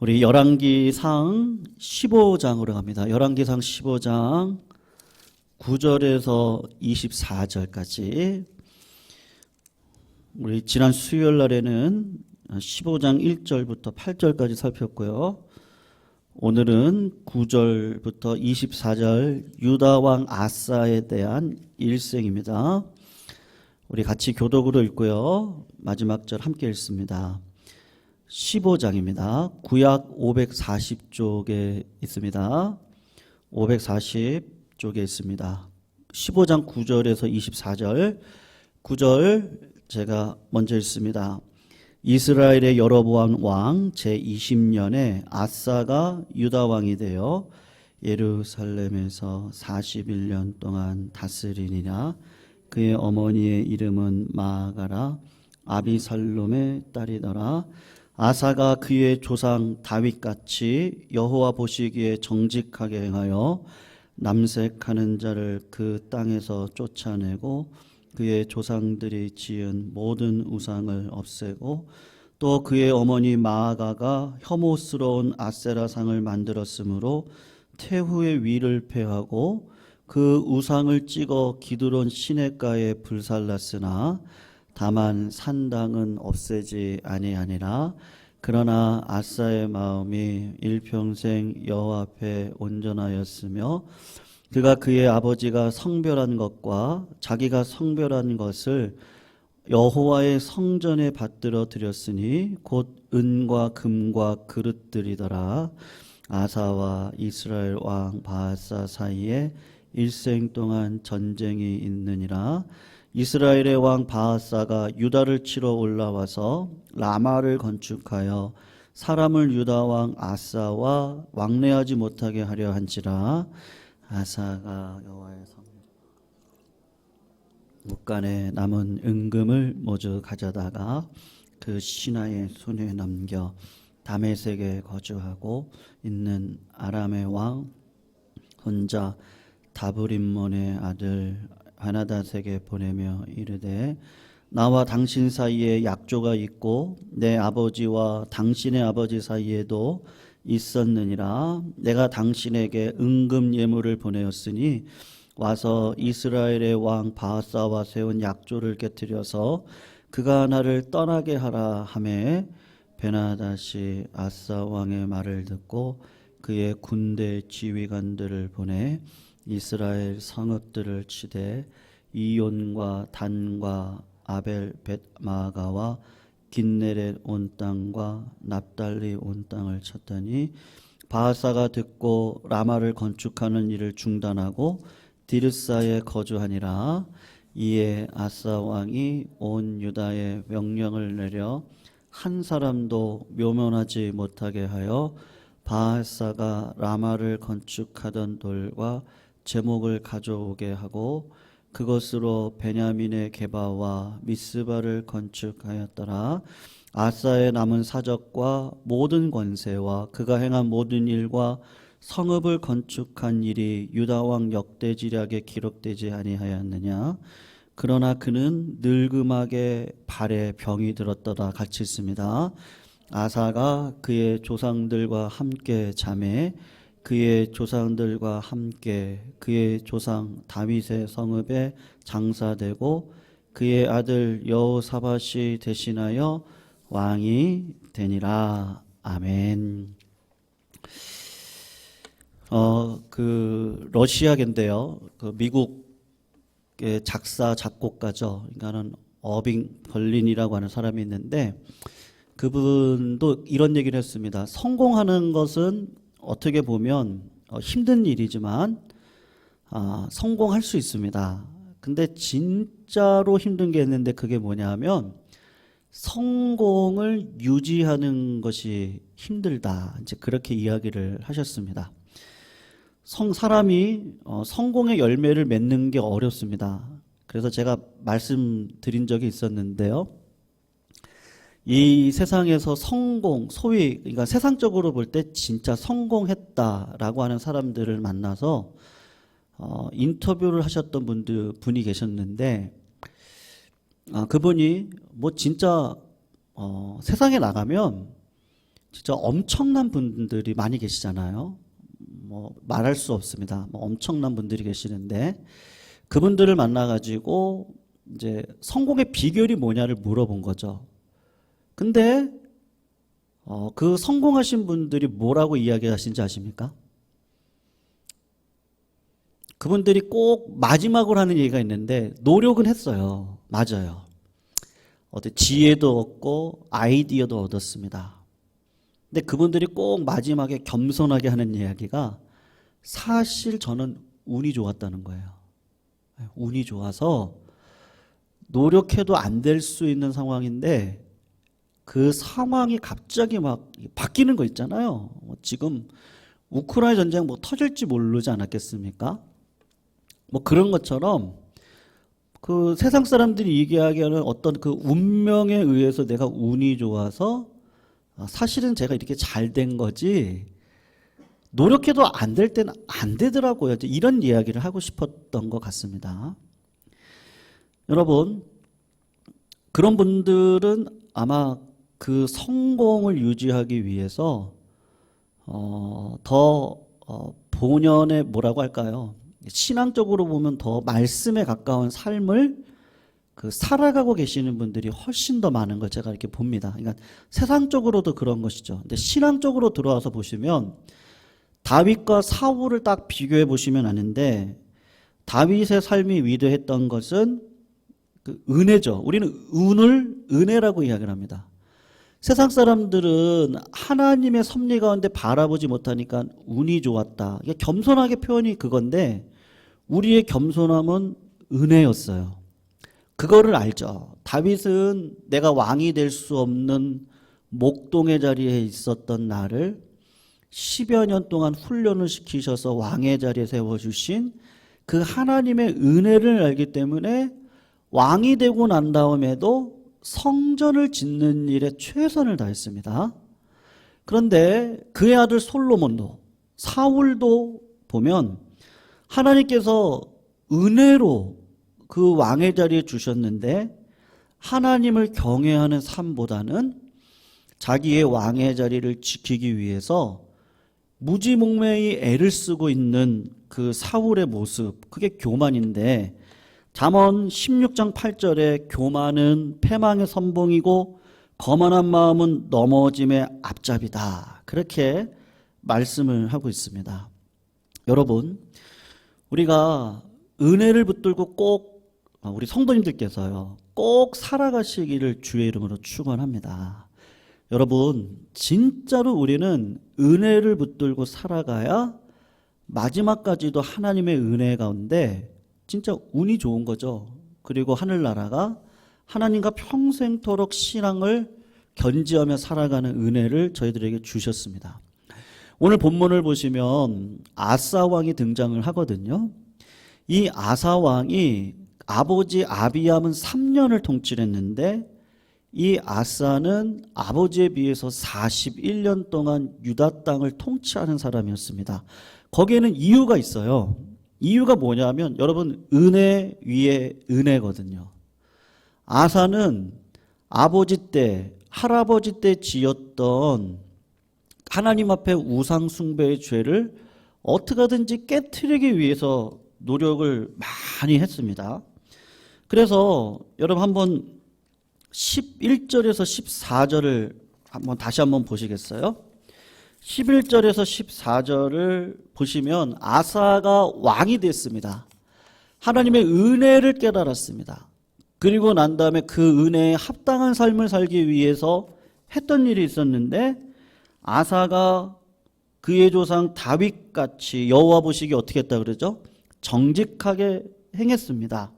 우리 열왕기상 15장으로 갑니다. 열왕기상 15장 9절에서 24절까지. 우리 지난 수요일 날에는 15장 1절부터 8절까지 살폈고요. 오늘은 9절부터 24절 유다 왕 아사에 대한 일생입니다. 우리 같이 교독으로 읽고요. 마지막 절 함께 읽습니다. 15장입니다. 구약 540쪽에 있습니다. 540쪽에 있습니다. 15장 9절에서 24절. 9절 제가 먼저 읽습니다. 이스라엘의 여로보암 왕 제20년에 아사가 유다 왕이 되어 예루살렘에서 41년 동안 다스리니라. 그의 어머니의 이름은 마아가라 아비살롬의 딸이더라. 아사가 그의 조상 다윗같이 여호와 보시기에 정직하게 행하여 남색하는 자를 그 땅에서 쫓아내고 그의 조상들이 지은 모든 우상을 없애고 또 그의 어머니 마아가가 혐오스러운 아세라상을 만들었으므로 태후의 위를 폐하고 그 우상을 찍어 기드론 시냇가에 불살랐으나 다만 산당은 없애지 아니하니라. 그러나 아사의 마음이 일평생 여호와 앞에 온전하였으며 그가 그의 아버지가 성별한 것과 자기가 성별한 것을 여호와의 성전에 받들어 드렸으니 곧 은과 금과 그릇들이더라. 아사와 이스라엘 왕 바하사 사이에 일생 동안 전쟁이 있느니라. 이스라엘의 왕 바하사가 유다를 치러 올라와서 라마를 건축하여 사람을 유다 왕 아사와 왕래하지 못하게 하려 한지라. 아사가 여호와의 성 묵간에 남은 은금을 모두 가져다가 그 신하의 손에 넘겨 다메섹에 거주하고 있는 아람의 왕 혼자 다브림몬의 아들 하나닷에게 보내며 이르되 나와 당신 사이에 약조가 있고 내 아버지와 당신의 아버지 사이에도 있었느니라. 내가 당신에게 은금 예물을 보내었으니 와서 이스라엘의 왕 바하사와 세운 약조를 깨뜨려서 그가 나를 떠나게 하라 하매 베나닷이 아사 왕의 말을 듣고 그의 군대 지휘관들을 보내 이스라엘 성읍들을 치되 이온과 단과 아벨 벳마가와 긴네렛 온 땅과 납달리 온 땅을 쳤더니 바하사가 듣고 라마를 건축하는 일을 중단하고 디르사에 거주하니라. 이에 아사 왕이 온 유다에 명령을 내려 한 사람도 묘면하지 못하게 하여 바하사가 라마를 건축하던 돌과 제목을 가져오게 하고 그것으로 베냐민의 게바와 미스바를 건축하였더라. 아사의 남은 사적과 모든 권세와 그가 행한 모든 일과 성읍을 건축한 일이 유다 왕 역대지략에 기록되지 아니하였느냐. 그러나 그는 늙음하게 발에 병이 들었더라. 같이 있습니다. 아사가 그의 조상들과 함께 잠에 그의 조상들과 함께 그의 조상 다윗의 성읍에 장사되고 그의 아들 여호사밧이 대신하여 왕이 되니라. 아멘. 러시아계인데요. 미국의 작사 작곡가죠. 그러니까는 어빙 벌린이라고 하는 사람이 있는데 그분도 이런 얘기를 했습니다. 성공하는 것은 어떻게 보면 힘든 일이지만 성공할 수 있습니다. 근데 진짜로 힘든 게 있는데 그게 뭐냐면 성공을 유지하는 것이 힘들다. 이제 그렇게 이야기를 하셨습니다. 사람이 성공의 열매를 맺는 게 어렵습니다. 그래서 제가 말씀드린 적이 있었는데요. 이 세상에서 성공, 소위 그러니까 세상적으로 볼 때 진짜 성공했다라고 하는 사람들을 만나서 인터뷰를 하셨던 분이 계셨는데 그분이 뭐 진짜 세상에 나가면 진짜 엄청난 분들이 많이 계시잖아요. 뭐 말할 수 없습니다. 뭐 엄청난 분들이 계시는데 그분들을 만나가지고 이제 성공의 비결이 뭐냐를 물어본 거죠. 근데 그 성공하신 분들이 뭐라고 이야기하신지 아십니까? 그분들이 꼭 마지막으로 하는 얘기가 있는데 노력은 했어요. 맞아요. 지혜도 얻고 아이디어도 얻었습니다. 근데 그분들이 꼭 마지막에 겸손하게 하는 이야기가 사실 저는 운이 좋았다는 거예요. 운이 좋아서 노력해도 안 될 수 있는 상황인데 그 상황이 갑자기 막 바뀌는 거 있잖아요. 지금 우크라이나 전쟁 뭐 터질지 모르지 않았겠습니까? 뭐 그런 것처럼 그 세상 사람들이 얘기하기에는 어떤 그 운명에 의해서 내가 운이 좋아서 사실은 제가 이렇게 잘 된 거지 노력해도 안 될 때는 안 되더라고요. 이런 이야기를 하고 싶었던 것 같습니다. 여러분, 그런 분들은 아마 그 성공을 유지하기 위해서 본연의 뭐라고 할까요? 신앙적으로 보면 더 말씀에 가까운 삶을 살아가고 계시는 분들이 훨씬 더 많은 걸 제가 이렇게 봅니다. 그러니까 세상적으로도 그런 것이죠. 근데 신앙적으로 들어와서 보시면 다윗과 사울을 딱 비교해 보시면 아는데 다윗의 삶이 위대했던 것은 그 은혜죠. 우리는 운을 은혜라고 이야기를 합니다. 세상 사람들은 하나님의 섭리 가운데 바라보지 못하니까 운이 좋았다. 이게 겸손하게 표현이 그건데 우리의 겸손함은 은혜였어요. 그거를 알죠. 다윗은 내가 왕이 될 수 없는 목동의 자리에 있었던 나를 10여 년 동안 훈련을 시키셔서 왕의 자리에 세워주신 그 하나님의 은혜를 알기 때문에 왕이 되고 난 다음에도 성전을 짓는 일에 최선을 다했습니다. 그런데 그의 아들 솔로몬도 사울도 보면 하나님께서 은혜로 그 왕의 자리에 주셨는데 하나님을 경외하는 삶보다는 자기의 왕의 자리를 지키기 위해서 무지몽매히 애를 쓰고 있는 그 사울의 모습, 그게 교만인데 잠언 16장 8절에 교만은 패망의 선봉이고 거만한 마음은 넘어짐의 앞잡이다. 그렇게 말씀을 하고 있습니다. 여러분, 우리가 은혜를 붙들고 꼭 우리 성도님들께서요, 꼭 살아가시기를 주의 이름으로 축원합니다. 여러분, 진짜로 우리는 은혜를 붙들고 살아가야 마지막까지도 하나님의 은혜 가운데 진짜 운이 좋은 거죠. 그리고 하늘나라가 하나님과 평생토록 신앙을 견지하며 살아가는 은혜를 저희들에게 주셨습니다. 오늘 본문을 보시면 아사 왕이 등장을 하거든요. 이 아사 왕이 아버지 아비암은 3년을 통치를 했는데 이 아사는 아버지에 비해서 41년 동안 유다 땅을 통치하는 사람이었습니다. 거기에는 이유가 있어요. 이유가 뭐냐면 여러분, 은혜 위에 은혜거든요. 아사는 아버지 때, 할아버지 때 지었던 하나님 앞에 우상 숭배의 죄를 어떻게든지 깨트리기 위해서 노력을 많이 했습니다. 그래서 여러분 한번 11절에서 14절을 다시 한번 보시겠어요? 11절에서 14절을 보시면 아사가 왕이 됐습니다. 하나님의 은혜를 깨달았습니다. 그리고 난 다음에 그 은혜에 합당한 삶을 살기 위해서 했던 일이 있었는데 아사가 그의 조상 다윗같이 여호와 보시기에 어떻게 했다 그러죠? 정직하게 행했습니다.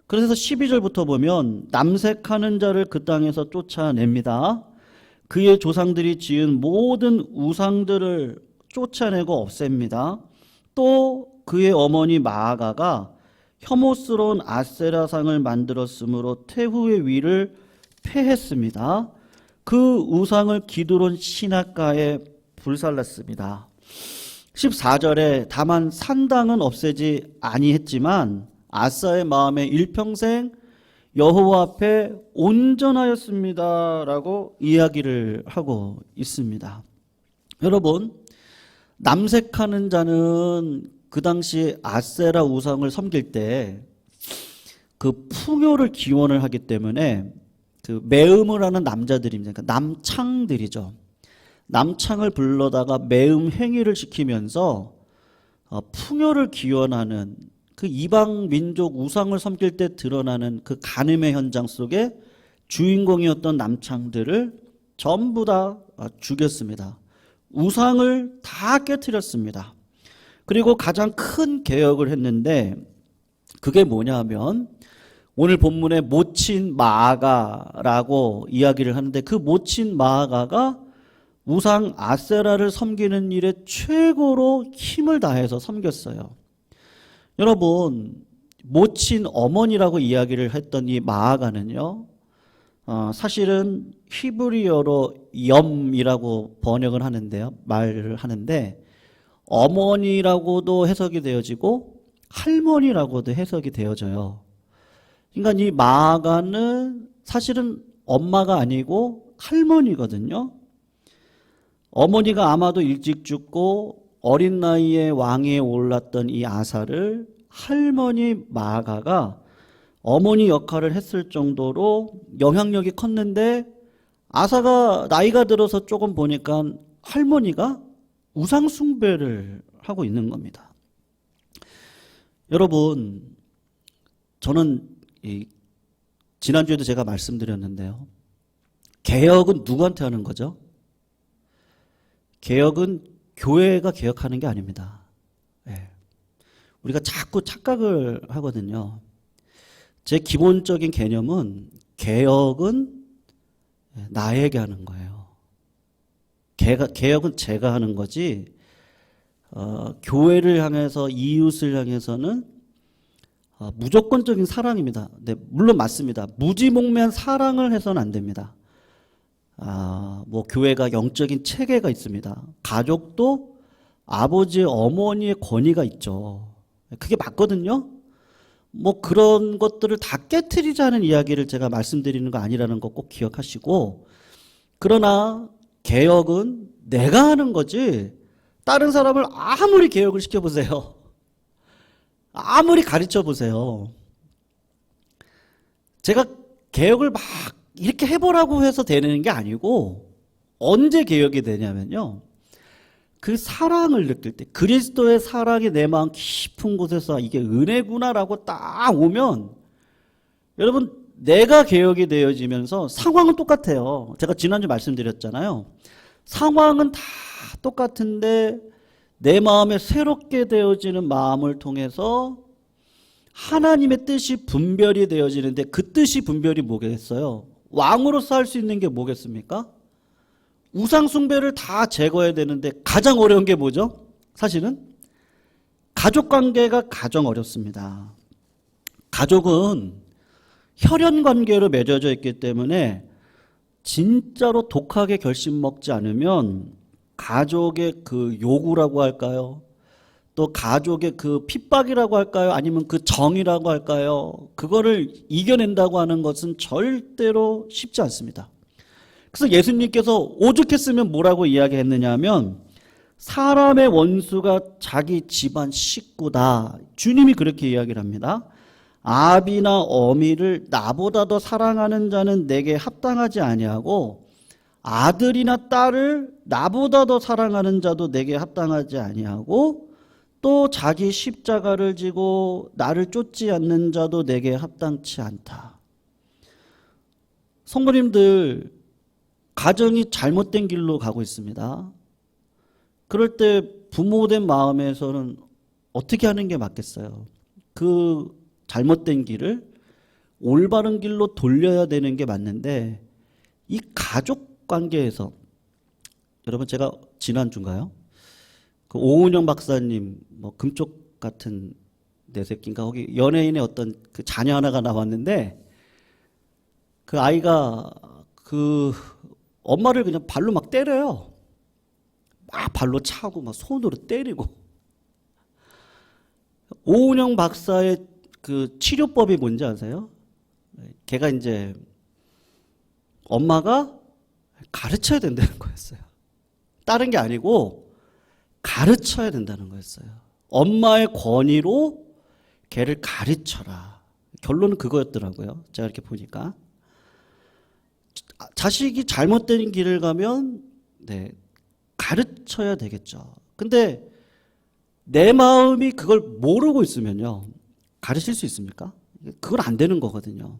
그래서 12절부터 보면 남색하는 자를 그 땅에서 쫓아냅니다. 그의 조상들이 지은 모든 우상들을 쫓아내고 없앱니다. 또 그의 어머니 마아가가 혐오스러운 아세라상을 만들었으므로 태후의 위를 폐했습니다. 그 우상을 기드론 시냇가에 불살랐습니다. 14절에 다만 산당은 없애지 아니했지만 아사의 마음에 일평생 여호와 앞에 온전하였습니다라고 이야기를 하고 있습니다. 여러분, 남색하는 자는 그 당시 아세라 우상을 섬길 때 그 풍요를 기원을 하기 때문에 그 매음을 하는 남자들입니다. 그러니까 남창들이죠. 남창을 불러다가 매음 행위를 시키면서 풍요를 기원하는 그 이방 민족 우상을 섬길 때 드러나는 그 간음의 현장 속에 주인공이었던 남창들을 전부 다 죽였습니다. 우상을 다 깨트렸습니다. 그리고 가장 큰 개혁을 했는데 그게 뭐냐면 오늘 본문에 모친 마아가라고 이야기를 하는데 그 모친 마아가가 우상 아세라를 섬기는 일에 최고로 힘을 다해서 섬겼어요. 여러분, 모친 어머니라고 이야기를 했던 이 마아가는요, 사실은 히브리어로 염이라고 번역을 하는데요, 말을 하는데 어머니라고도 해석이 되어지고 할머니라고도 해석이 되어져요. 그러니까 이 마아가는 사실은 엄마가 아니고 할머니거든요. 어머니가 아마도 일찍 죽고 어린 나이에 왕위에 올랐던 이 아사를 할머니 마아가가 어머니 역할을 했을 정도로 영향력이 컸는데 아사가 나이가 들어서 조금 보니까 할머니가 우상 숭배를 하고 있는 겁니다. 여러분, 저는 지난주에도 제가 말씀드렸는데요. 개혁은 누구한테 하는 거죠? 개혁은 교회가 개혁하는 게 아닙니다. 네. 우리가 자꾸 착각을 하거든요. 제 기본적인 개념은 개혁은 나에게 하는 거예요. 개혁은 제가 하는 거지, 교회를 향해서, 이웃을 향해서는 무조건적인 사랑입니다. 네, 물론 맞습니다. 무지몽매한 사랑을 해서는 안 됩니다. 뭐 교회가 영적인 체계가 있습니다. 가족도 아버지, 어머니의 권위가 있죠. 그게 맞거든요. 뭐 그런 것들을 다 깨트리자는 이야기를 제가 말씀드리는 거 아니라는 거 꼭 기억하시고, 그러나 개혁은 내가 하는 거지 다른 사람을 아무리 개혁을 시켜보세요. 아무리 가르쳐 보세요. 제가 개혁을 막 이렇게 해보라고 해서 되는 게 아니고 언제 개혁이 되냐면요. 그 사랑을 느낄 때, 그리스도의 사랑이 내 마음 깊은 곳에서 이게 은혜구나라고 딱 오면 여러분, 내가 개혁이 되어지면서 상황은 똑같아요. 제가 지난주 말씀드렸잖아요. 상황은 다 똑같은데 내 마음에 새롭게 되어지는 마음을 통해서 하나님의 뜻이 분별이 되어지는데 그 뜻이 분별이 뭐겠어요? 왕으로서 할 수 있는 게 뭐겠습니까? 우상 숭배를 다 제거해야 되는데 가장 어려운 게 뭐죠? 사실은 가족 관계가 가장 어렵습니다. 가족은 혈연 관계로 맺어져 있기 때문에 진짜로 독하게 결심 먹지 않으면 가족의 그 요구라고 할까요? 또 가족의 그 핍박이라고 할까요? 아니면 그 정이라고 할까요? 그거를 이겨낸다고 하는 것은 절대로 쉽지 않습니다. 그래서 예수님께서 오죽했으면 뭐라고 이야기했느냐 하면 사람의 원수가 자기 집안 식구다. 주님이 그렇게 이야기를 합니다. 아비나 어미를 나보다 더 사랑하는 자는 내게 합당하지 아니하고 아들이나 딸을 나보다 더 사랑하는 자도 내게 합당하지 아니하고 또 자기 십자가를 지고 나를 쫓지 않는 자도 내게 합당치 않다. 성도님들, 가정이 잘못된 길로 가고 있습니다. 그럴 때 부모된 마음에서는 어떻게 하는 게 맞겠어요? 그 잘못된 길을 올바른 길로 돌려야 되는 게 맞는데 이 가족 관계에서 여러분, 제가 지난주인가요? 그 오은영 박사님 뭐 금쪽 같은 내 새끼인가 거기 연예인의 어떤 그 자녀 하나가 나왔는데 그 아이가 그 엄마를 그냥 발로 막 때려요. 막 발로 차고 막 손으로 때리고. 오은영 박사의 그 치료법이 뭔지 아세요? 걔가 이제 엄마가 가르쳐야 된다는 거였어요. 다른 게 아니고 가르쳐야 된다는 거였어요. 엄마의 권위로 걔를 가르쳐라. 결론은 그거였더라고요. 제가 이렇게 보니까. 자식이 잘못된 길을 가면 가르쳐야 되겠죠. 근데 내 마음이 그걸 모르고 있으면요. 가르칠 수 있습니까? 그건 안 되는 거거든요.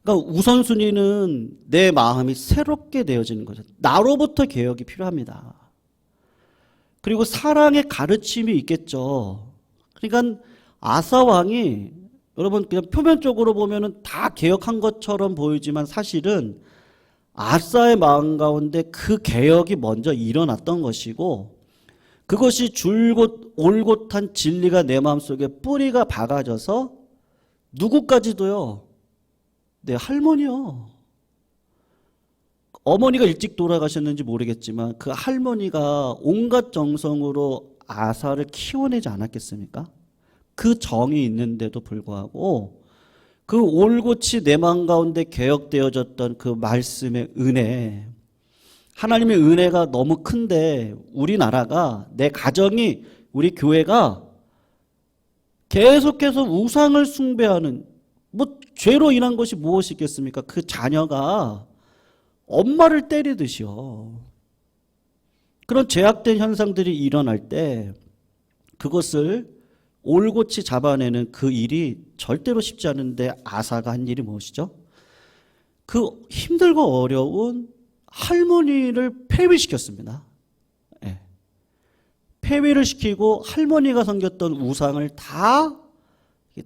그러니까 우선순위는 내 마음이 새롭게 되어지는 거죠. 나로부터 개혁이 필요합니다. 그리고 사랑의 가르침이 있겠죠. 그러니까 아사 왕이 여러분 그냥 표면적으로 보면은 다 개혁한 것처럼 보이지만 사실은 아사의 마음 가운데 그 개혁이 먼저 일어났던 것이고 그것이 줄곧 올곧한 진리가 내 마음속에 뿌리가 박아져서 누구까지도요. 내 할머니요. 어머니가 일찍 돌아가셨는지 모르겠지만 그 할머니가 온갖 정성으로 아사를 키워내지 않았겠습니까? 그 정이 있는데도 불구하고 그 올곧이 내 마음 가운데 개혁되어졌던 그 말씀의 은혜, 하나님의 은혜가 너무 큰데 우리나라가, 내 가정이, 우리 교회가 계속해서 우상을 숭배하는, 뭐 죄로 인한 것이 무엇이 있겠습니까? 그 자녀가 엄마를 때리듯이요. 그런 죄악된 현상들이 일어날 때 그것을 올곧이 잡아내는 그 일이 절대로 쉽지 않은데 아사가 한 일이 무엇이죠? 그 힘들고 어려운 할머니를 폐위시켰습니다. 네. 폐위를 시키고 할머니가 섬겼던 우상을 다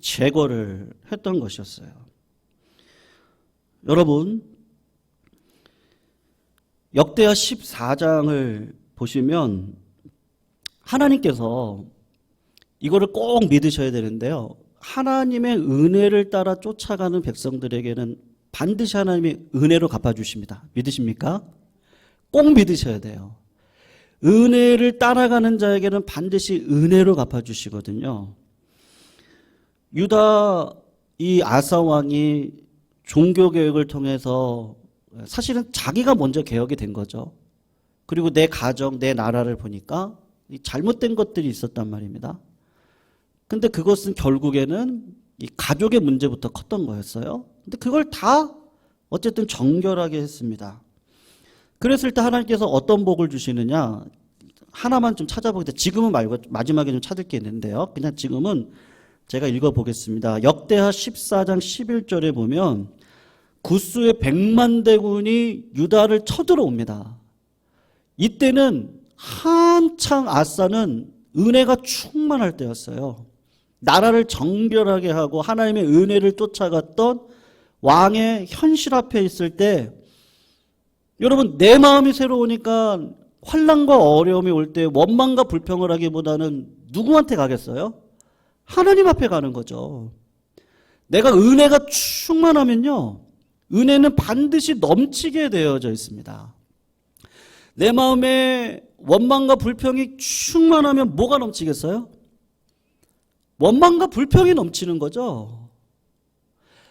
제거를 했던 것이었어요. 여러분, 역대하 14장을 보시면 하나님께서 이거를 꼭 믿으셔야 되는데요. 하나님의 은혜를 따라 쫓아가는 백성들에게는 반드시 하나님이 은혜로 갚아주십니다. 믿으십니까? 꼭 믿으셔야 돼요. 은혜를 따라가는 자에게는 반드시 은혜로 갚아주시거든요. 유다 이 아사 왕이 종교개혁을 통해서 사실은 자기가 먼저 개혁이 된 거죠. 그리고 내 가정, 내 나라를 보니까 잘못된 것들이 있었단 말입니다. 근데 그것은 결국에는 이 가족의 문제부터 컸던 거였어요. 근데 그걸 다 어쨌든 정결하게 했습니다. 그랬을 때 하나님께서 어떤 복을 주시느냐, 하나만 좀 찾아보겠다. 지금은 말고 마지막에 좀 찾을 게 있는데요. 그냥 지금은 제가 읽어보겠습니다. 역대하 14장 11절에 보면 구스의 100만 대군이 유다를 쳐들어옵니다. 이때는 한창 아사는 은혜가 충만할 때였어요. 나라를 정결하게 하고 하나님의 은혜를 쫓아갔던 왕의 현실 앞에 있을 때, 여러분 내 마음이 새로우니까 환난과 어려움이 올 때 원망과 불평을 하기보다는 누구한테 가겠어요? 하나님 앞에 가는 거죠. 내가 은혜가 충만하면요, 은혜는 반드시 넘치게 되어져 있습니다. 내 마음에 원망과 불평이 충만하면 뭐가 넘치겠어요? 원망과 불평이 넘치는 거죠.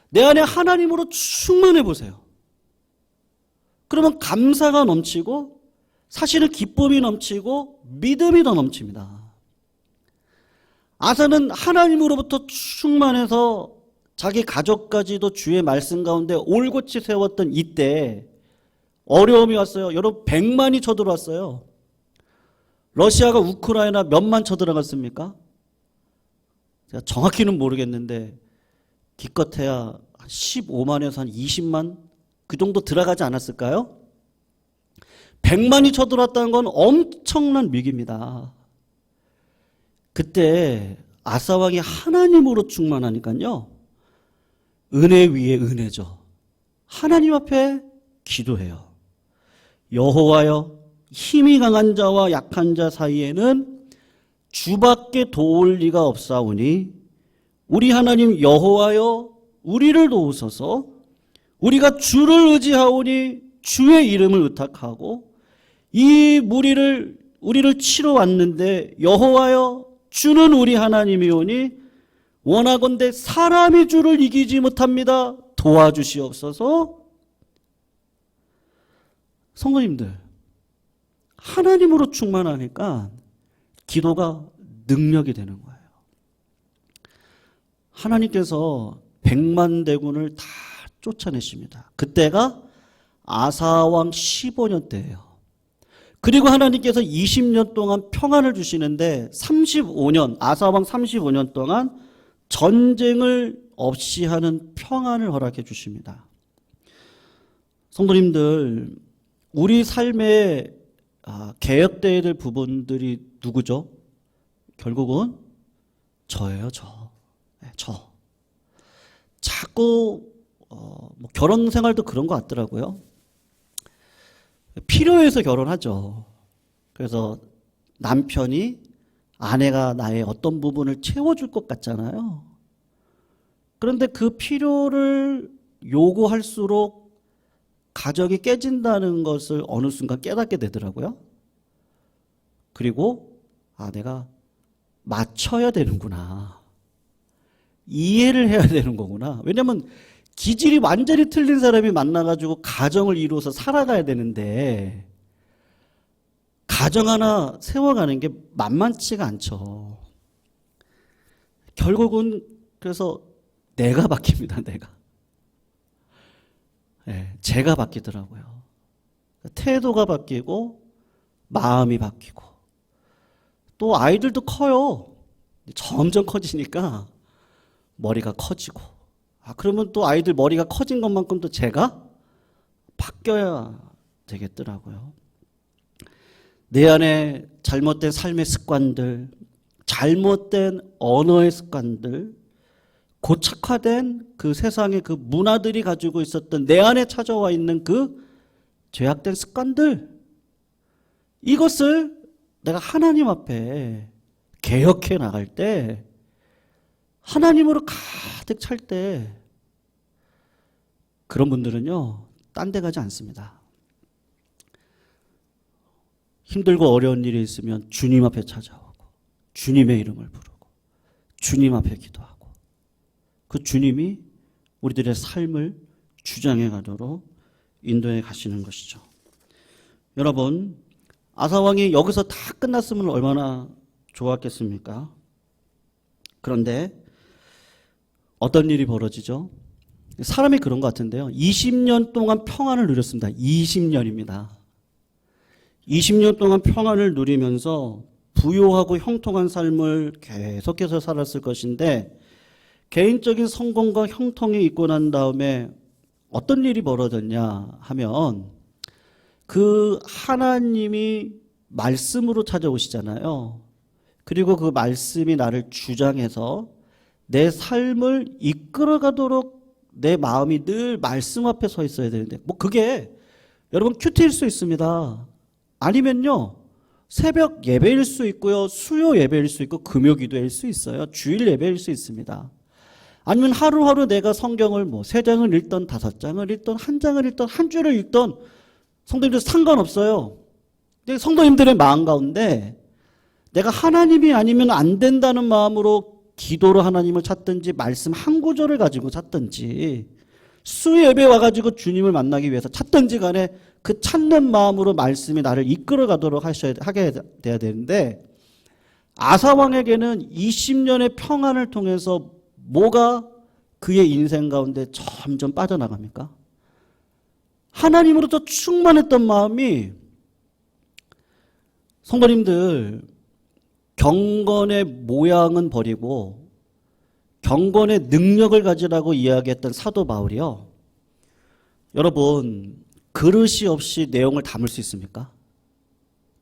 내 안에 하나님으로 충만해 보세요. 그러면 감사가 넘치고 사실은 기쁨이 넘치고 믿음이 더 넘칩니다. 아사는 하나님으로부터 충만해서 자기 가족까지도 주의 말씀 가운데 올곧이 세웠던 이때 어려움이 왔어요. 여러분 100만이 쳐들어왔어요. 러시아가 우크라이나 몇만 쳐들어갔습니까? 제가 정확히는 모르겠는데 기껏해야 15만에서 한 20만 그 정도 들어가지 않았을까요? 100만이 쳐들어왔다는 건 엄청난 위기입니다. 그때 아사 왕이 하나님으로 충만하니까요, 은혜 위에 은혜죠. 하나님 앞에 기도해요. 여호와여, 힘이 강한 자와 약한 자 사이에는 주밖에 도울 리가 없사오니 우리 하나님 여호와여, 우리를 도우소서. 우리가 주를 의지하오니 주의 이름을 의탁하고 이 우리를 치러 왔는데 여호와여, 주는 우리 하나님이오니 원하건대 사람이 주를 이기지 못합니다. 도와주시옵소서. 성도님들, 하나님으로 충만하니까 기도가 능력이 되는 거예요. 하나님께서 100만 대군을 다 쫓아내십니다. 그때가 아사왕 15년 때예요. 그리고 하나님께서 20년 동안 평안을 주시는데 35년, 아사왕 35년 동안 전쟁을 없이 하는 평안을 허락해 주십니다. 성도님들, 우리 삶에 개혁되어야 될 부분들이 누구죠? 결국은 저예요, 저. 네, 저. 자꾸 뭐 결혼 생활도 그런 것 같더라고요. 필요해서 결혼하죠. 그래서 남편이 아내가 나의 어떤 부분을 채워줄 것 같잖아요. 그런데 그 필요를 요구할수록 가정이 깨진다는 것을 어느 순간 깨닫게 되더라고요. 그리고 내가 맞춰야 되는구나. 이해를 해야 되는 거구나. 왜냐하면 기질이 완전히 틀린 사람이 만나가지고 가정을 이루어서 살아가야 되는데 가정 하나 세워가는 게 만만치가 않죠. 결국은 그래서 내가 바뀝니다. 내가. 네, 제가 바뀌더라고요. 태도가 바뀌고 마음이 바뀌고 또 아이들도 커요. 점점 커지니까 머리가 커지고 그러면 또 아이들 머리가 커진 것만큼 또 제가 바뀌어야 되겠더라고요. 내 안에 잘못된 삶의 습관들, 잘못된 언어의 습관들, 고착화된 그 세상의 그 문화들이 가지고 있었던 내 안에 찾아와 있는 그 죄악된 습관들, 이것을 내가 하나님 앞에 개혁해 나갈 때, 하나님으로 가득 찰 때 그런 분들은요, 딴 데 가지 않습니다. 힘들고 어려운 일이 있으면 주님 앞에 찾아오고 주님의 이름을 부르고 주님 앞에 기도하고 그 주님이 우리들의 삶을 주장해 가도록 인도해 가시는 것이죠. 여러분, 아사왕이 여기서 다 끝났으면 얼마나 좋았겠습니까? 그런데 어떤 일이 벌어지죠? 사람이 그런 것 같은데요. 20년 동안 평안을 누렸습니다. 20년입니다. 20년 동안 평안을 누리면서 부유하고 형통한 삶을 계속해서 살았을 것인데 개인적인 성공과 형통이 있고 난 다음에 어떤 일이 벌어졌냐 하면 그 하나님이 말씀으로 찾아오시잖아요. 그리고 그 말씀이 나를 주장해서 내 삶을 이끌어가도록 내 마음이 늘 말씀 앞에 서 있어야 되는데 뭐 그게 여러분 큐티일 수 있습니다. 아니면요 새벽 예배일 수 있고요, 수요 예배일 수 있고 금요 기도일 수 있어요. 주일 예배일 수 있습니다. 아니면 하루하루 내가 성경을 뭐 3장을 읽던 5장을 읽던 1장을 읽던 1주를 읽던 성도님들 상관없어요. 근데 성도님들의 마음 가운데 내가 하나님이 아니면 안 된다는 마음으로 기도로 하나님을 찾든지 말씀 한 구절을 가지고 찾든지 수요 예배 와가지고 주님을 만나기 위해서 찾든지 간에 그 찾는 마음으로 말씀이 나를 이끌어 가도록 하게 돼야 되는데 아사왕에게는 20년의 평안을 통해서 뭐가 그의 인생 가운데 점점 빠져나갑니까? 하나님으로부터 충만했던 마음이 성도님들 경건의 모양은 버리고 경건의 능력을 가지라고 이야기했던 사도 바울이요. 여러분 그릇이 없이 내용을 담을 수 있습니까?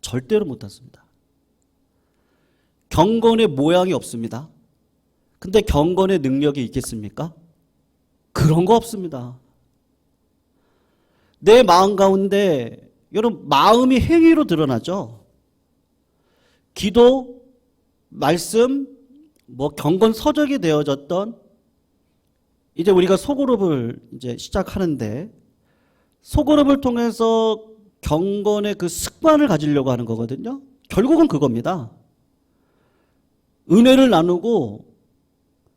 절대로 못 담습니다. 경건의 모양이 없습니다. 근데 경건의 능력이 있겠습니까? 그런 거 없습니다. 내 마음 가운데 여러분 마음이 행위로 드러나죠. 기도, 말씀, 뭐 경건 서적이 되어졌던 이제 우리가 소그룹을 이제 시작하는데 소그룹을 통해서 경건의 그 습관을 가지려고 하는 거거든요. 결국은 그겁니다. 은혜를 나누고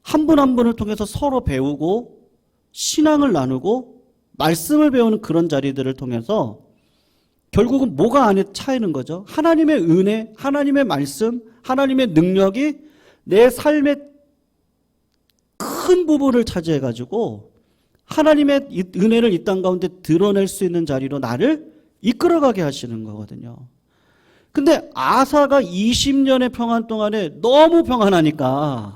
한 분 한 분을 통해서 서로 배우고 신앙을 나누고 말씀을 배우는 그런 자리들을 통해서 결국은 뭐가 안에 차이는 거죠? 하나님의 은혜, 하나님의 말씀, 하나님의 능력이 내 삶의 큰 부분을 차지해가지고 하나님의 은혜를 이 땅 가운데 드러낼 수 있는 자리로 나를 이끌어가게 하시는 거거든요. 근데 아사가 20년의 평안 동안에 너무 평안하니까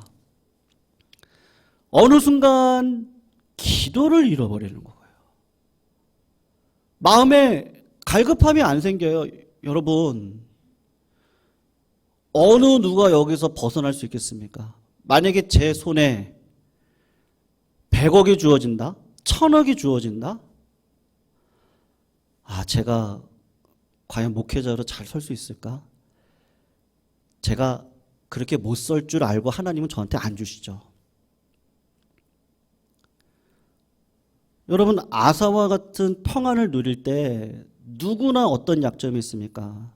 어느 순간 기도를 잃어버리는 거예요. 마음에 갈급함이 안 생겨요. 여러분, 어느 누가 여기서 벗어날 수 있겠습니까? 만약에 제 손에 100억이 주어진다? 1000억이 주어진다? 제가 과연 목회자로 잘 설 수 있을까? 제가 그렇게 못 설 줄 알고 하나님은 저한테 안 주시죠. 여러분, 아사와 같은 평안을 누릴 때 누구나 어떤 약점이 있습니까?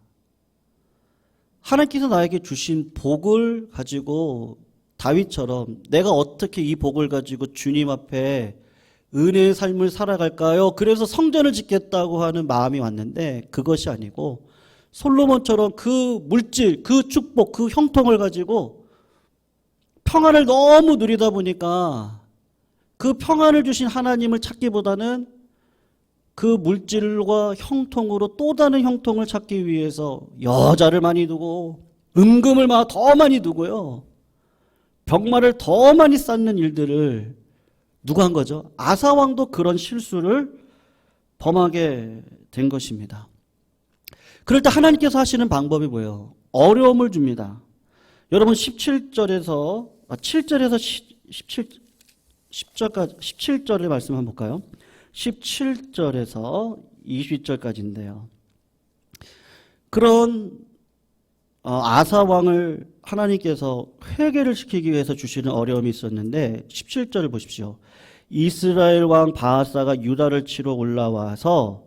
하나님께서 나에게 주신 복을 가지고 다윗처럼 내가 어떻게 이 복을 가지고 주님 앞에 은혜의 삶을 살아갈까요? 그래서 성전을 짓겠다고 하는 마음이 왔는데 그것이 아니고 솔로몬처럼 그 물질, 그 축복, 그 형통을 가지고 평안을 너무 누리다 보니까 그 평안을 주신 하나님을 찾기보다는 그 물질과 형통으로 또 다른 형통을 찾기 위해서 여자를 많이 두고 은금을 더 많이 두고요. 병마를 더 많이 쌓는 일들을 누가 한 거죠? 아사 왕도 그런 실수를 범하게 된 것입니다. 그럴 때 하나님께서 하시는 방법이 뭐예요? 어려움을 줍니다. 여러분 17절에서 17절의 말씀 한번 볼까요? 17절에서 20절까지인데요. 그런 아사 왕을 하나님께서 회개를 시키기 위해서 주시는 어려움이 있었는데 17절을 보십시오. 이스라엘 왕 바하사가 유다를 치러 올라와서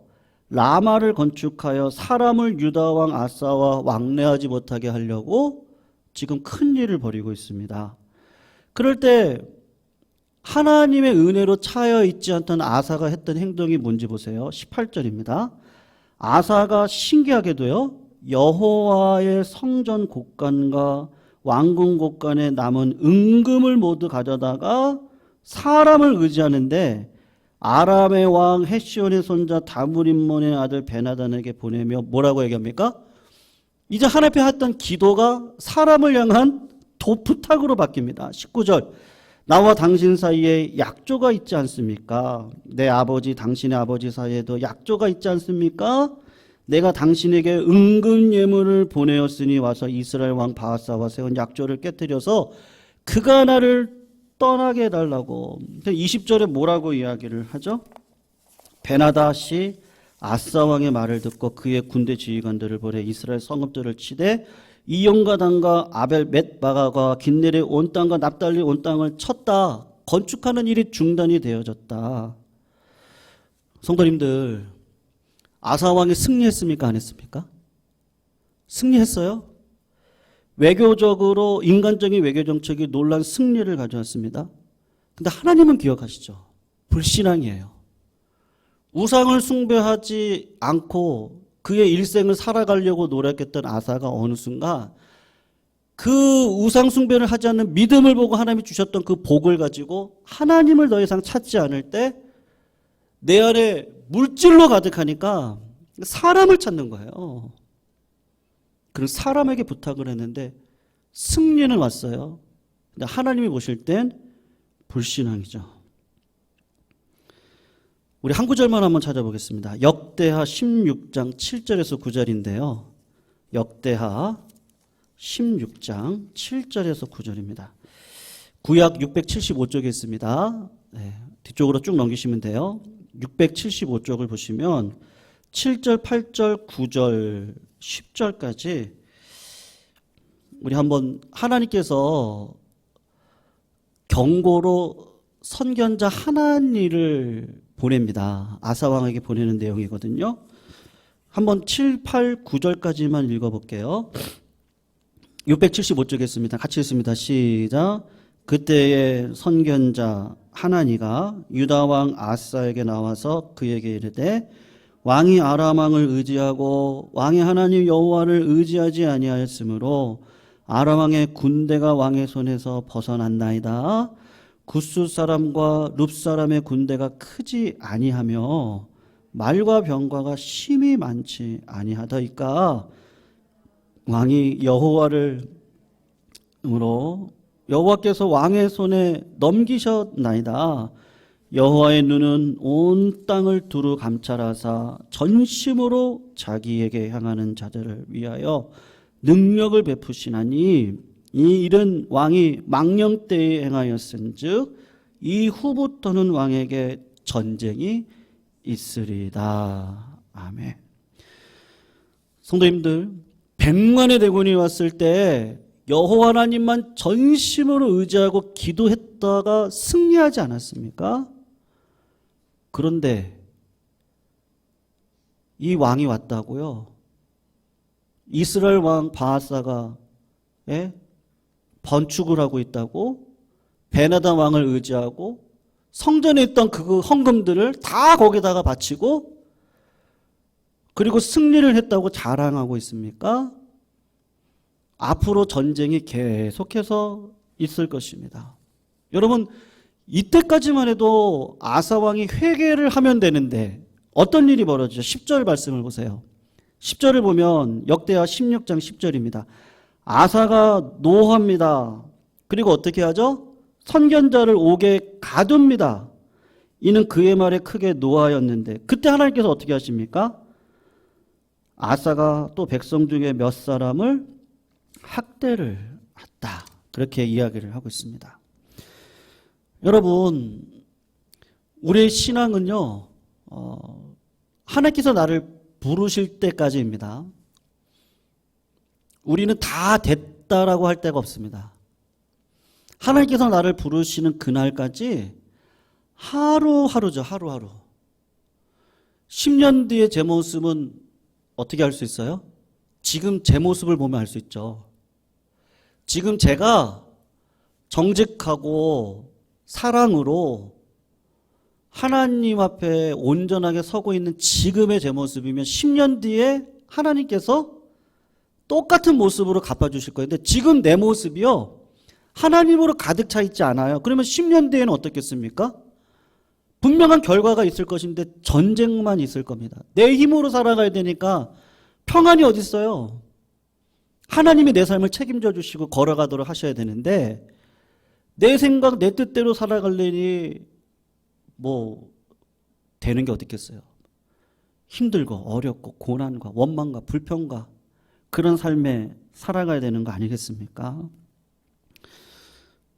라마를 건축하여 사람을 유다 왕 아사와 왕래하지 못하게 하려고 지금 큰 일을 벌이고 있습니다. 그럴 때 하나님의 은혜로 차여 있지 않던 아사가 했던 행동이 뭔지 보세요. 18절입니다. 아사가 신기하게도요, 여호와의 성전 곳간과 왕궁 곳간에 남은 은금을 모두 가져다가 사람을 의지하는데 아람의 왕 헤시온의 손자 다므림몬의 아들 베나단에게 보내며 뭐라고 얘기합니까? 이제 하나님 앞에 했던 기도가 사람을 향한 부탁으로 바뀝니다. 19절. 나와 당신 사이에 약조가 있지 않습니까? 내 아버지 당신의 아버지 사이에도 약조가 있지 않습니까? 내가 당신에게 은금 예물을 보내었으니 와서 이스라엘 왕 바하사와 세운 약조를 깨뜨려서 그가 나를 떠나게 해달라고. 20절에 뭐라고 이야기를 하죠? 베나닷이 아사 왕의 말을 듣고 그의 군대 지휘관들을 보내 이스라엘 성읍들을 치되 이용과 단과 아벨 მეტ바가가 긴넬의 온 땅과 납달리 온 땅을 쳤다. 건축하는 일이 중단이 되어졌다. 성도님들, 아사 왕이 승리했습니까? 안 했습니까? 승리했어요. 외교적으로 인간적인 외교 정책이 놀라운 승리를 가져왔습니다. 근데 하나님은 기억하시죠? 불신앙이에요. 우상을 숭배하지 않고 그의 일생을 살아가려고 노력했던 아사가 어느 순간 그 우상 숭배를 하지 않는 믿음을 보고 하나님이 주셨던 그 복을 가지고 하나님을 더 이상 찾지 않을 때 내 안에 물질로 가득하니까 사람을 찾는 거예요. 그래서 사람에게 부탁을 했는데 승리는 왔어요. 근데 하나님이 보실 땐 불신앙이죠. 우리 한 구절만 한번 찾아보겠습니다. 역대하 16장 7절에서 9절인데요. 역대하 16장 7절에서 9절입니다. 구약 675쪽에 있습니다. 네, 뒤쪽으로 쭉 넘기시면 돼요. 675쪽을 보시면 7절, 8절, 9절, 10절까지 우리 한번 하나님께서 경고로 선견자 하나니를 보냅니다. 아사 왕에게 보내는 내용이거든요. 한번 7, 8, 9절까지만 읽어볼게요. 675쪽에 있습니다. 같이 읽습니다. 시작. 그때의 선견자 하나니가 유다 왕 아사에게 나와서 그에게 이르되 왕이 아람 왕을 의지하고 왕의 하나님 여호와를 의지하지 아니하였으므로 아람 왕의 군대가 왕의 손에서 벗어났나이다. 구스 사람과 룹 사람의 군대가 크지 아니하며 말과 병과가 심히 많지 아니하더이까. 왕이 여호와께서 왕의 손에 넘기셨나이다. 여호와의 눈은 온 땅을 두루 감찰하사 전심으로 자기에게 향하는 자들을 위하여 능력을 베푸시나니 이 일은 왕이 망령 때에 행하였은즉 이후부터는 왕에게 전쟁이 있으리다. 아멘. 성도님들, 100만의 대군이 왔을 때 여호와 하나님만 전심으로 의지하고 기도했다가 승리하지 않았습니까? 그런데 이 왕이 왔다고요. 이스라엘 왕 바하사가 번축을 하고 있다고, 베나단 왕을 의지하고 성전에 있던 그 헌금들을 다 거기다가 바치고 그리고 승리를 했다고 자랑하고 있습니까? 앞으로 전쟁이 계속해서 있을 것입니다. 여러분, 이때까지만 해도 아사 왕이 회개를 하면 되는데 어떤 일이 벌어지죠? 10절 말씀을 보세요. 10절을 보면 역대하 16장 10절입니다. 아사가 노합니다. 그리고 어떻게 하죠? 선견자를 옥에 가둡니다. 이는 그의 말에 크게 노하였는데 그때 하나님께서 어떻게 하십니까? 아사가 또 백성 중에 몇 사람을 학대를 했다. 그렇게 이야기를 하고 있습니다. 여러분, 우리의 신앙은요, 하나님께서 나를 부르실 때까지입니다. 우리는 다 됐다라고 할 때가 없습니다. 하나님께서 나를 부르시는 그날까지 하루하루죠, 하루하루. 10년 뒤에 제 모습은 어떻게 알 수 있어요? 지금 제 모습을 보면 알 수 있죠. 지금 제가 정직하고 사랑으로 하나님 앞에 온전하게 서고 있는 지금의 제 모습이면 10년 뒤에 하나님께서 똑같은 모습으로 갚아주실 거예요. 근데 지금 내 모습이요, 하나님으로 가득 차 있지 않아요. 그러면 10년 뒤에는 어떻겠습니까? 분명한 결과가 있을 것인데 전쟁만 있을 겁니다. 내 힘으로 살아가야 되니까 평안이 어디 있어요? 하나님이 내 삶을 책임져 주시고 걸어가도록 하셔야 되는데 내 생각, 내 뜻대로 살아가려니 되는 게 어디 있겠어요? 힘들고 어렵고 고난과 원망과 불평과 그런 삶에 살아가야 되는 거 아니겠습니까?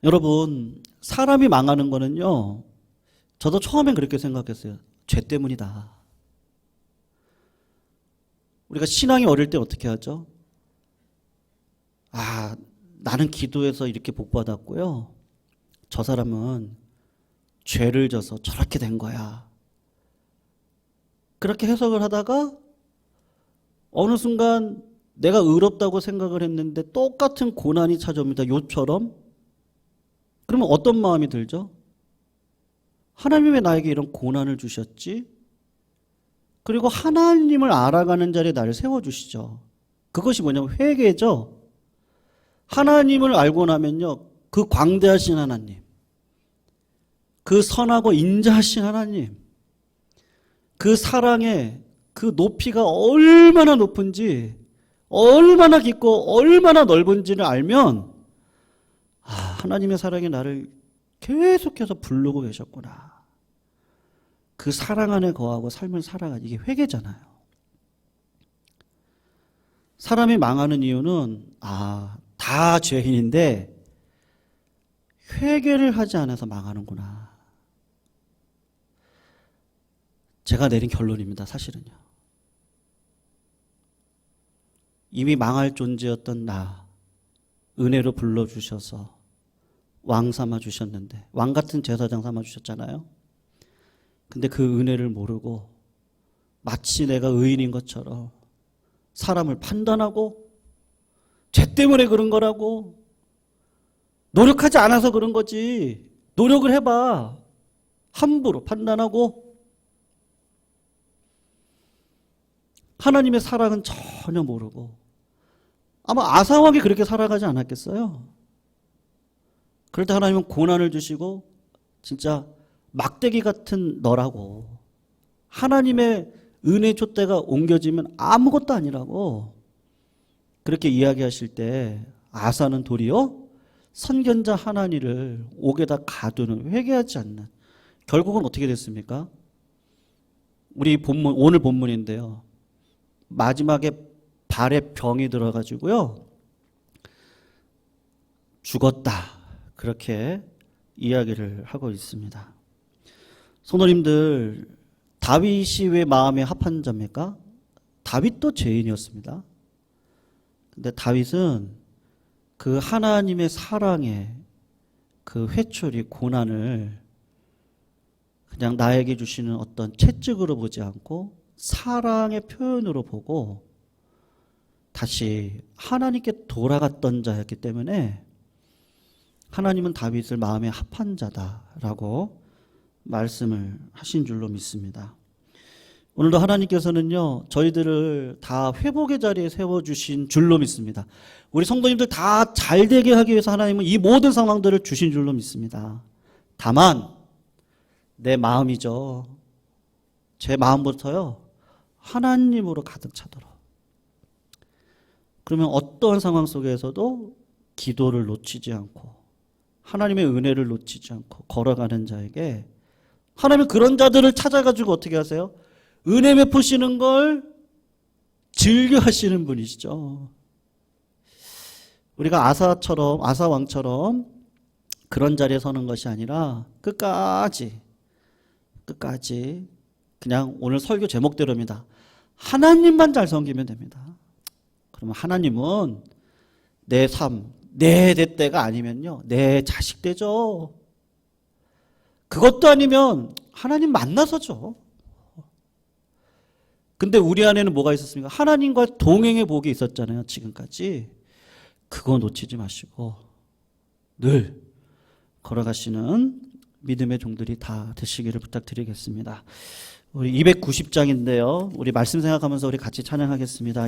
여러분, 사람이 망하는 거는요, 저도 처음엔 그렇게 생각했어요. 죄 때문이다. 우리가 신앙이 어릴 때 어떻게 하죠? 나는 기도해서 이렇게 복받았고요. 저 사람은 죄를 져서 저렇게 된 거야. 그렇게 해석을 하다가 어느 순간 내가 의롭다고 생각을 했는데 똑같은 고난이 찾아옵니다. 요처럼. 그러면 어떤 마음이 들죠? 하나님이 왜 나에게 이런 고난을 주셨지? 그리고 하나님을 알아가는 자리에 나를 세워주시죠. 그것이 뭐냐면 회개죠. 하나님을 알고 나면요, 그 광대하신 하나님, 그 선하고 인자하신 하나님, 그 사랑의 그 높이가 얼마나 높은지, 얼마나 깊고 얼마나 넓은지를 알면 하나님의 사랑이 나를 계속해서 부르고 계셨구나. 그 사랑 안에 거하고 삶을 살아가는 이게 회개잖아요. 사람이 망하는 이유는 다 죄인인데 회개를 하지 않아서 망하는구나. 제가 내린 결론입니다. 사실은요. 이미 망할 존재였던 나 은혜로 불러주셔서 왕 삼아 주셨는데, 왕 같은 제사장 삼아 주셨잖아요. 근데 그 은혜를 모르고 마치 내가 의인인 것처럼 사람을 판단하고 죄 때문에 그런 거라고 노력하지 않아서 그런 거지. 노력을 해봐. 함부로 판단하고 하나님의 사랑은 전혀 모르고 아마 아사왕이 그렇게 살아가지 않았겠어요? 그럴 때 하나님은 고난을 주시고 진짜 막대기 같은 너라고 하나님의 은혜 촛대가 옮겨지면 아무것도 아니라고 그렇게 이야기하실 때 아사는 도리어 선견자 하나니를 옥에다 가두는 회개하지 않는 결국은 어떻게 됐습니까? 우리 본문 오늘 본문인데요. 마지막에 발에 병이 들어가지고요. 죽었다. 그렇게 이야기를 하고 있습니다. 성도님들 다윗이 왜 마음에 합한 자입니까? 다윗도 죄인이었습니다. 근데 다윗은 그 하나님의 사랑의 그 회초리 고난을 그냥 나에게 주시는 어떤 채찍으로 보지 않고 사랑의 표현으로 보고 다시 하나님께 돌아갔던 자였기 때문에 하나님은 다윗을 마음에 합한 자다라고 말씀을 하신 줄로 믿습니다. 오늘도 하나님께서는요, 저희들을 다 회복의 자리에 세워주신 줄로 믿습니다. 우리 성도님들 다 잘되게 하기 위해서 하나님은 이 모든 상황들을 주신 줄로 믿습니다. 다만 내 마음이죠. 제 마음부터요, 하나님으로 가득 차도록. 그러면 어떠한 상황 속에서도 기도를 놓치지 않고 하나님의 은혜를 놓치지 않고 걸어가는 자에게 하나님은 그런 자들을 찾아가지고 어떻게 하세요? 은혜 베푸시는 걸 즐겨 하시는 분이시죠. 우리가 아사왕처럼 그런 자리에 서는 것이 아니라 끝까지 그냥 오늘 설교 제목대로입니다. 하나님만 잘 섬기면 됩니다. 그러면 하나님은 내 삶, 내 대때가 아니면요, 내 자식 되죠. 그것도 아니면 하나님 만나서죠. 근데 우리 안에는 뭐가 있었습니까? 하나님과 동행의 복이 있었잖아요, 지금까지. 그거 놓치지 마시고 늘 걸어가시는 믿음의 종들이 다 되시기를 부탁드리겠습니다. 우리 290장인데요. 우리 말씀 생각하면서 우리 같이 찬양하겠습니다.